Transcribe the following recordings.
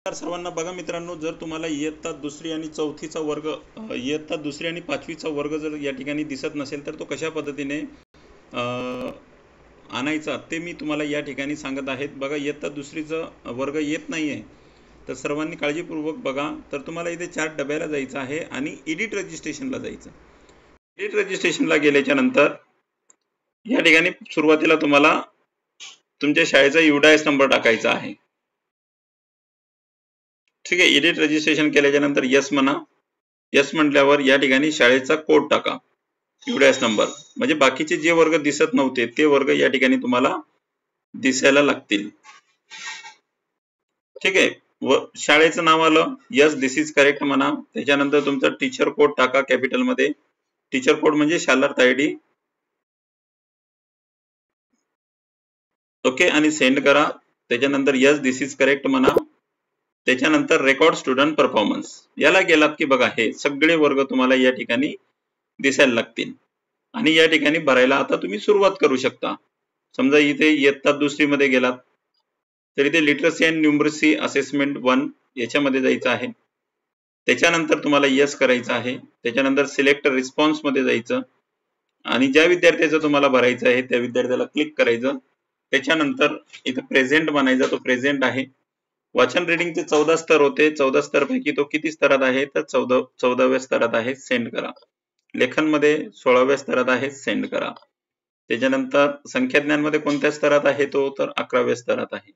तर सर्वांना बघा मित्रांनो, जर तुम्हाला इयत्ता दुसरी आणि चौथीचा वर्ग इयत्ता दुसरी आणि पाचवीचा वर्ग जर या ठिकाणी दिसत नसेल तर तो कशा पद्धतीने आणायचा ते मी तुम्हाला या ठिकाणी सांगत आहे। बघा, इयत्ता दुसरीचा वर्ग येत नाही आहे तर सर्वांनी काळजीपूर्वक बघा। तर तुम्हाला इथे 4 डब्याला जायचं आहे आणि एडिट रजिस्ट्रेशनला जायचं। एडिट रजिस्ट्रेशनला गेल्याच्या नंतर या ठिकाणी सुरुवातीला तुम्हाला तुमच्या शाळेचा UDIS नंबर टाकायचा आहे। ठीक आहे, एडिट रजिस्ट्रेशन केल्याच्या नंतर यस म्हणा। यस म्हटल्यावर या ठिकाणी शाळेचा कोड टाका, UDIS नंबर, म्हणजे बाकीचे जे वर्ग दिसत नव्हते ते वर्ग या ठिकाणी तुम्हाला दिसायला लागतील। ठीक आहे, व शाळेचं नाव आलं, यस दिस इज करेक्ट म्हणा। त्याच्यानंतर तुमचा टीचर कोड टाका कॅपिटल मध्ये। टीचर कोड म्हणजे शालार्थ ID, ओके, आणि सेंड करा। त्याच्यानंतर यस दिस इज करेक्ट म्हणा। त्याच्यानंतर रेकॉर्ड स्टुडंट परफॉर्मन्स याला गेलात की बघा हे सगळे वर्ग तुम्हाला या ठिकाणी दिसायला लागतील आणि या ठिकाणी भरायला आता तुम्ही सुरुवात करू शकता। समजा इथे इयत्ता दुसरी मध्ये गेलात तर इथे लिटरसी अँड न्यूमरसी असेसमेंट 1 याच्यामध्ये जायचं आहे। त्याच्यानंतर तुम्हाला यस करायचं आहे। त्याच्यानंतर सिलेक्ट रिस्पॉन्स मध्ये जायचं आणि ज्या विद्यार्थ्याचं तुम्हाला भरायचं आहे त्या विद्यार्थ्याला क्लिक करायचं। त्याच्यानंतर इथे प्रेझेंट बनायचा, तो प्रेझेंट आहे। वाचन रीडिंगचे 14 स्तर होते, 14 स्तर पैकी तो किती स्तरात आहे तर 14व्या स्तरात आहे, सेंड करा। लेखन मध्ये 16व्या स्तरात आहे, सेंड करा। त्याच्यानंतर संख्याज्ञान मध्ये कोणत्या स्तरात आहे तो तर 11व्या स्तरात आहे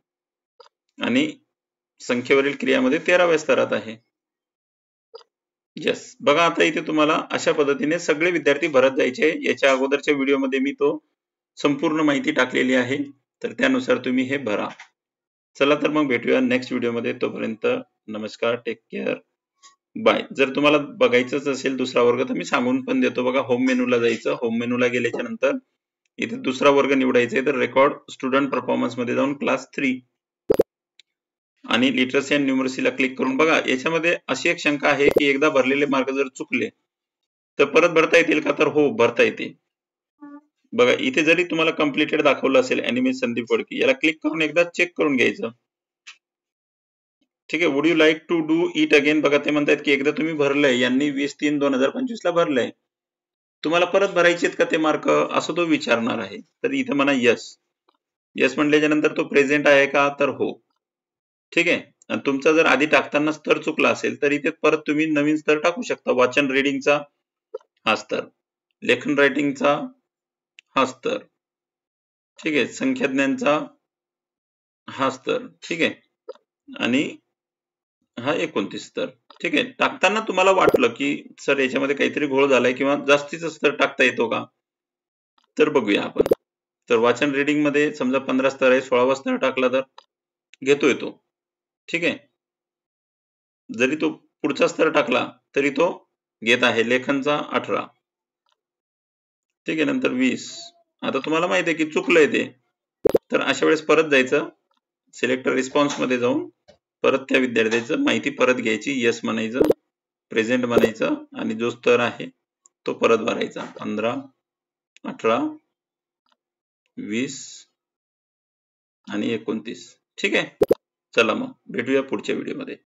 आणि संख्येवरील क्रियामध्ये 13व्या स्तरात आहे। यस, बघा आता इथे तुम्हाला अशा पद्धतीने सगळे विद्यार्थी भरत जायचे। याच्या अगोदरच्या व्हिडिओ मध्ये मी तो संपूर्ण माहिती टाकलेली आहे, तर त्यानुसार तुम्ही हे भरा। चला तर मग भेटूया नेक्स्ट व्हिडिओ मध्ये, तोपर्यंत नमस्कार, टेक केअर, बाय। जर तुम्हाला बघायचंच असेल दुसरा वर्ग तर मी सांगून पण देतो। बघा, होम मेनूला जायचं। होम मेनूला गेल्याच्या नंतर इथे दुसरा वर्ग निवडायचा आहे, तर रेकॉर्ड स्टुडंट परफॉर्मन्स मध्ये जाऊन क्लास 3 आणि लिटरसी अँड न्यूमरसीला क्लिक करून बघा। याच्यामध्ये अशी एक शंका आहे की एकदा भरलेले मार्क जर चुकले तर परत भरता येतील का तर हो, भरता येते। बघा, इथे जरी तुम्हाला कंप्लीटेड दाखवलं असेल एनिमेशन संदीप वडकी, याला क्लिक करून एकदा चेक करून घ्यायचं। ठीक आहे, would you like to do it again. बघा, ते म्हणतात की एकदा तुम्ही भरलंय, यांनी 20/3/2025 ला भरलंय, तुम्हाला परत भरायचे आहेत का ते मार्क असं तो विचारणार आहे। तर इथे म्हणा यस। यस म्हटल्याच्या नंतर तो प्रेझेंट आहे का तर हो। ठीक आहे, आणि तुमचा जर आधी टाकताना स्तर चुकला असेल तर इथे परत तुम्ही नवीन स्तर टाकू शकता। वाचन रीडिंगचा हा स्तर, लेखन रायटिंगचा हा स्तर, ठीक आहे, संख्याज्ञानचा हा स्तर, ठीक आहे, आणि हा 29 स्तर। ठीक आहे, टाकताना तुम्हाला वाटलं की सर याच्यामध्ये काहीतरी घोळ झालाय किंवा जास्तीचा स्तर टाकता येतो का, तर बघूया आपण। तर वाचन रीडिंग मध्ये समजा 15 स्तर आहे, 16वा स्तर टाकला तर घेतोय तो। ठीक आहे, जरी तो पुढचा स्तर टाकला तरी तो घेत आहे। लेखनचा 18, ठीक आहे, नंतर 20। आता तुम्हाला माहिती आहे की चुकलंय ते, तर अशा वेळेस परत जायचं, सिलेक्ट रिस्पॉन्स मध्ये जाऊन परत त्या विद्यार्थ्याचं माहिती परत घ्यायची, यस म्हणायचं, प्रेझेंट म्हणायचं आणि जो स्तर आहे तो परत भरायचा, 15, 18, 20 आणि 29। ठीक आहे, चला मग भेटूया पुढच्या व्हिडिओ मध्ये।